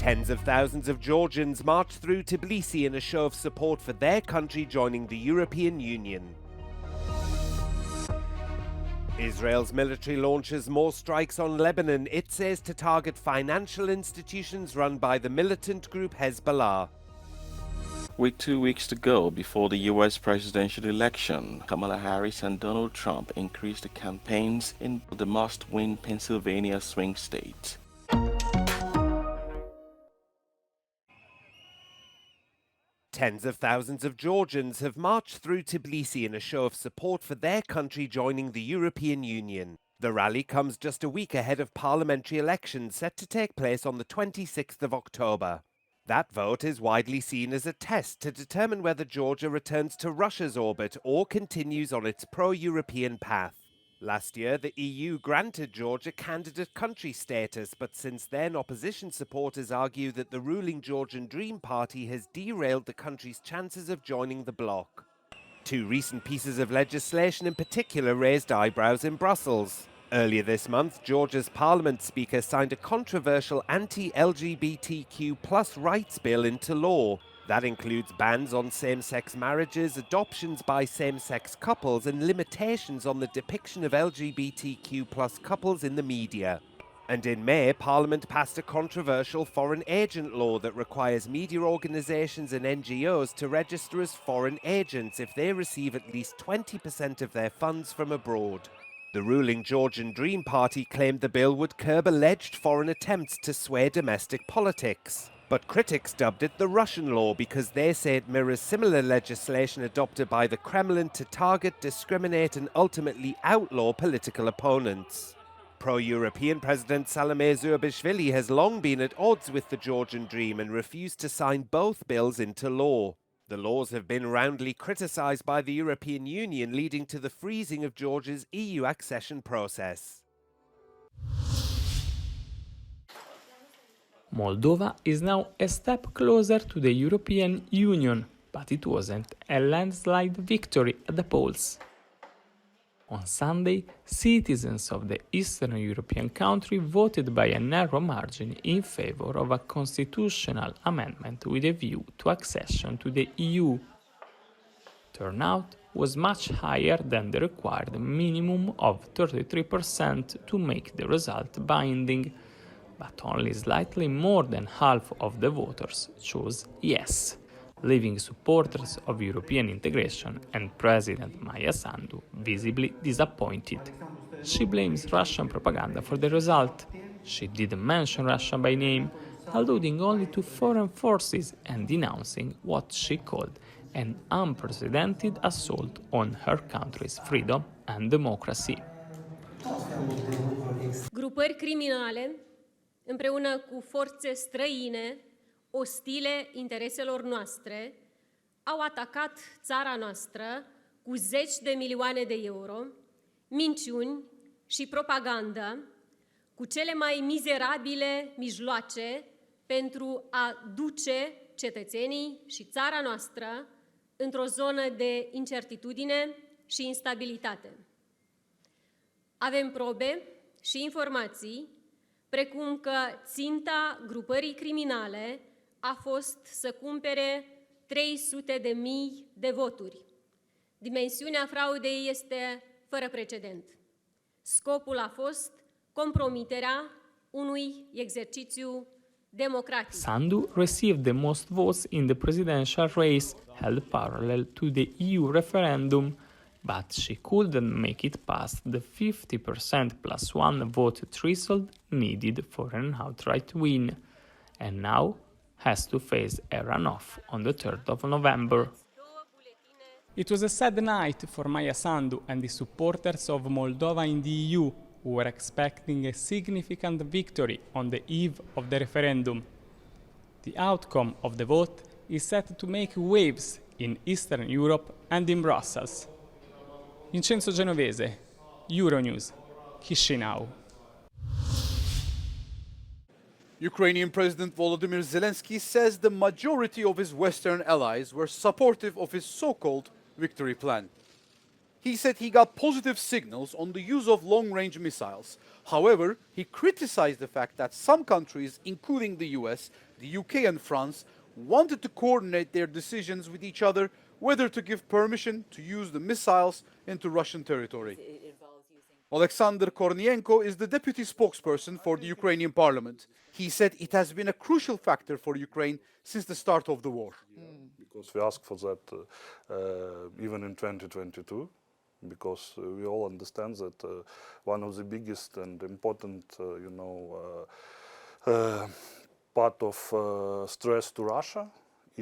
Tens of thousands of Georgians marched through Tbilisi in a show of support for their country joining the European Union. Israel's military launches more strikes on Lebanon, it says to target financial institutions run by the militant group Hezbollah. With 2 weeks to go before the US presidential election, Kamala Harris and Donald Trump increased the campaigns in the must-win Pennsylvania swing state. Tens of thousands of Georgians have marched through Tbilisi in a show of support for their country joining the European Union. The rally comes just a week ahead of parliamentary elections set to take place on the 26th of October. That vote is widely seen as a test to determine whether Georgia returns to Russia's orbit or continues on its pro-European path. Last year, the EU granted Georgia candidate country status, but since then, opposition supporters argue that the ruling Georgian Dream Party has derailed the country's chances of joining the bloc. Two recent pieces of legislation in particular raised eyebrows in Brussels. Earlier this month, Georgia's parliament speaker signed a controversial anti-LGBTQ+ rights bill into law. That includes bans on same-sex marriages, adoptions by same-sex couples, and limitations on the depiction of LGBTQ+ couples in the media. And in May, Parliament passed a controversial foreign agent law that requires media organisations and NGOs to register as foreign agents if they receive at least 20% of their funds from abroad. The ruling Georgian Dream Party claimed the bill would curb alleged foreign attempts to sway domestic politics. But critics dubbed it the Russian law because they say it mirrors similar legislation adopted by the Kremlin to target, discriminate and ultimately outlaw political opponents. Pro-European President Salome Zurabishvili has long been at odds with the Georgian Dream and refused to sign both bills into law. The laws have been roundly criticised by the European Union, leading to the freezing of Georgia's EU accession process. Moldova is now a step closer to the European Union, but it wasn't a landslide victory at the polls. On Sunday, citizens of the Eastern European country voted by a narrow margin in favor of a constitutional amendment with a view to accession to the EU. Turnout was much higher than the required minimum of 33% to make the result binding, but only slightly more than half of the voters chose yes, leaving supporters of European integration and President Maia Sandu visibly disappointed. She blames Russian propaganda for the result. She didn't mention Russia by name, alluding only to foreign forces and denouncing what she called an unprecedented assault on her country's freedom and democracy. Grupări criminale, împreună cu forțe străine, ostile intereselor noastre, au atacat țara noastră cu zeci de milioane de euro, minciuni și propagandă, cu cele mai mizerabile mijloace pentru a duce cetățenii și țara noastră într-o zonă de incertitudine și instabilitate. Avem probe și informații, precum că ținta grupării criminale a fost să cumpere 300.000 de voturi. Dimensiunea fraudei este fără precedent. Scopul a fost compromiterea unui exercițiu democratic. Sandu received the most votes in the presidential race held parallel to the EU referendum, but she couldn't make it past the 50% plus one vote threshold needed for an outright win, and now has to face a runoff on the 3rd of November. It was a sad night for Maia Sandu and the supporters of Moldova in the EU, who were expecting a significant victory on the eve of the referendum. The outcome of the vote is set to make waves in Eastern Europe and in Brussels. Vincenzo Genovese, Euronews, Chișinău. Ukrainian President Volodymyr Zelensky says the majority of his Western allies were supportive of his so-called victory plan. He said he got positive signals on the use of long-range missiles. However, he criticized the fact that some countries, including the US, the UK and France, wanted to coordinate their decisions with each other whether to give permission to use the missiles into Russian territory. Alexander Kornienko is the deputy spokesperson for the Ukrainian parliament. He said it has been a crucial factor for Ukraine since the start of the war. Because we asked for that even in 2022, because we all understand that one of the biggest and important, part of stress to Russia,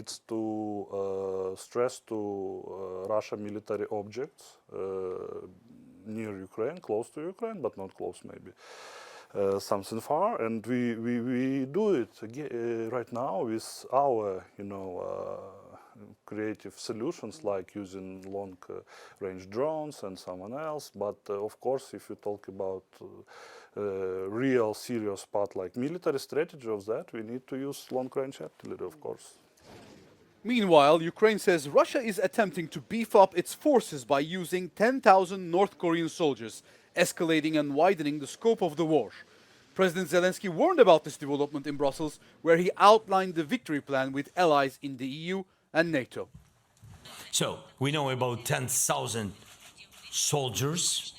it's to stress to Russia military objects near Ukraine, close to Ukraine, but not close maybe. Something far, and we do it right now with our, creative solutions like using long-range drones and someone else. But of course, if you talk about real serious part like military strategy of that, we need to use long-range artillery, of course. Meanwhile, Ukraine says Russia is attempting to beef up its forces by using 10,000 North Korean soldiers, escalating and widening the scope of the war. President Zelensky warned about this development in Brussels, where he outlined the victory plan with allies in the EU and NATO. So, we know about 10,000 soldiers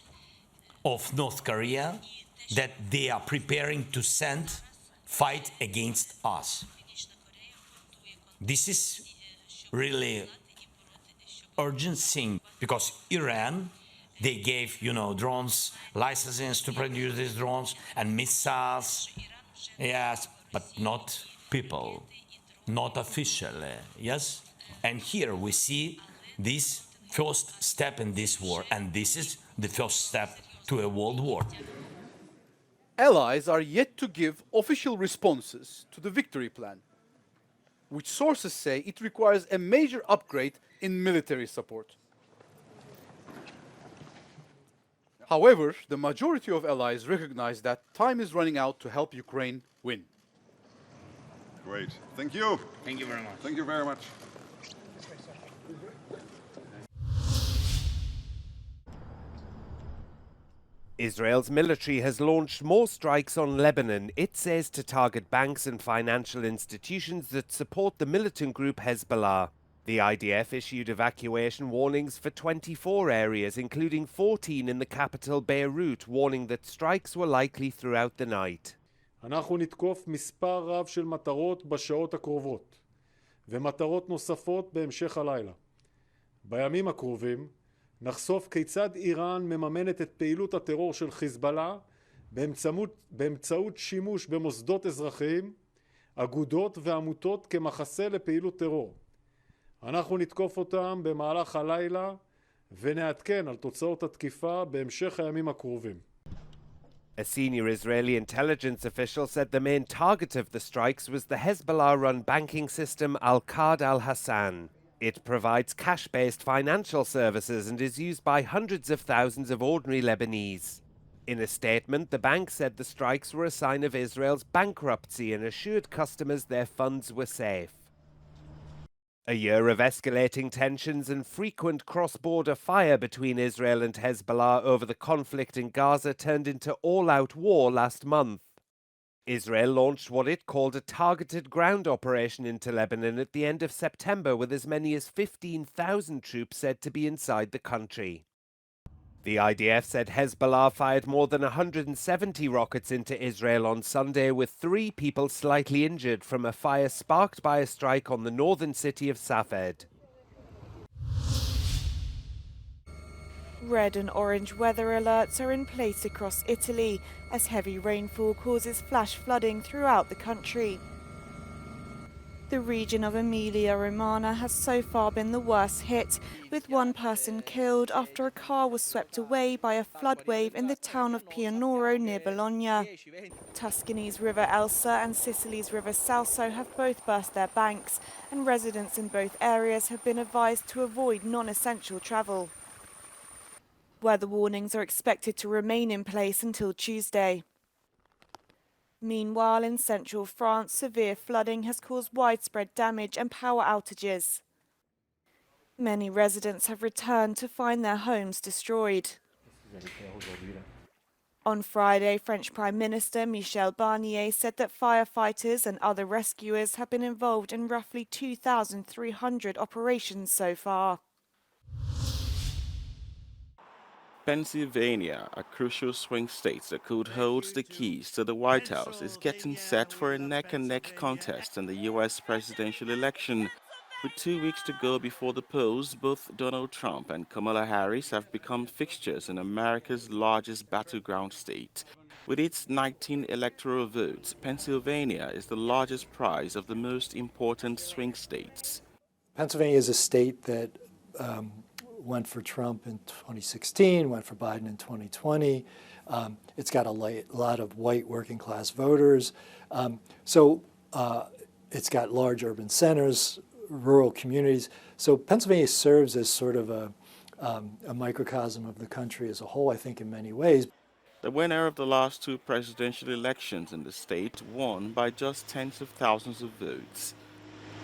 of North Korea that they are preparing to fight against us. This is really urgent thing because Iran, they gave, drones, licenses to produce these drones and missiles, yes, but not people, not officially, yes? And here we see this first step in this war, and this is the first step to a world war. Allies are yet to give official responses to the victory plan, which sources say it requires a major upgrade in military support. However, the majority of allies recognize that time is running out to help Ukraine win. Great. Thank you. Thank you very much. Thank you very much. Israel's military has launched more strikes on Lebanon, it says, to target banks and financial institutions that support the militant group Hezbollah. The IDF issued evacuation warnings for 24 areas, including 14 in the capital Beirut, warning that strikes were likely throughout the night. אנחנו נתקוף מספר רב של מטרות בשעות הקרובות, ומטרות נוספות בהמשך הלילה. בימים הקרובים נחשוף כיצד איראן מממנת את פעילות הטרור של חיזבאללה באמצעות שימוש במוסדות אזרחיים, אגודות ועמותות כמחסה לפעילות טרור. אנחנו נתקוף אותם במהלך הלילה ונעדכן על תוצאות התקיפה בהמשך הימים הקרובים. A senior Israeli intelligence official said the main target of the strikes was the Hezbollah-run banking system Al-Qad al-Hassan. It provides cash-based financial services and is used by hundreds of thousands of ordinary Lebanese. In a statement, the bank said the strikes were a sign of Israel's bankruptcy and assured customers their funds were safe. A year of escalating tensions and frequent cross-border fire between Israel and Hezbollah over the conflict in Gaza turned into all-out war last month. Israel launched what it called a targeted ground operation into Lebanon at the end of September, with as many as 15,000 troops said to be inside the country. The IDF said Hezbollah fired more than 170 rockets into Israel on Sunday, with 3 people slightly injured from a fire sparked by a strike on the northern city of Safed. Red and orange weather alerts are in place across Italy as heavy rainfall causes flash flooding throughout the country. The region of Emilia-Romagna has so far been the worst hit, with 1 person killed after a car was swept away by a flood wave in the town of Pianoro near Bologna. Tuscany's River Elsa and Sicily's River Salso have both burst their banks, and residents in both areas have been advised to avoid non-essential travel. Weather warnings are expected to remain in place until Tuesday. Meanwhile, in central France, severe flooding has caused widespread damage and power outages. Many residents have returned to find their homes destroyed. On Friday, French Prime Minister Michel Barnier said that firefighters and other rescuers have been involved in roughly 2,300 operations so far. Pennsylvania, a crucial swing state that could hold the keys to the White House, is getting set for a neck-and-neck contest in the U.S. presidential election. With 2 weeks to go before the polls, both Donald Trump and Kamala Harris have become fixtures in America's largest battleground state. With its 19 electoral votes, Pennsylvania is the largest prize of the most important swing states. Pennsylvania is a state that went for Trump in 2016, went for Biden in 2020. It's got a lot of white working class voters. So it's got large urban centers, rural communities. So Pennsylvania serves as sort of a microcosm of the country as a whole, I think, in many ways. The winner of the last two presidential elections in the state won by just tens of thousands of votes.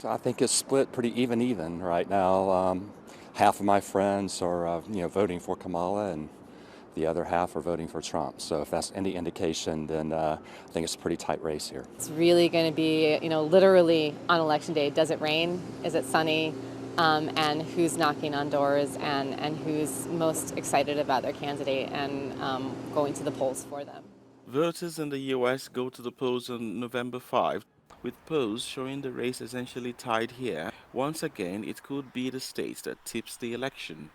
I think it's split pretty even right now. Half of my friends are voting for Kamala, and the other half are voting for Trump. So if that's any indication, then I think it's a pretty tight race here. It's really going to be, literally on election day. Does it rain? Is it sunny? And who's knocking on doors, and who's most excited about their candidate and going to the polls for them. Voters in the U.S. go to the polls on November 5, with polls showing the race essentially tied here. Once again, it could be the state that tips the election.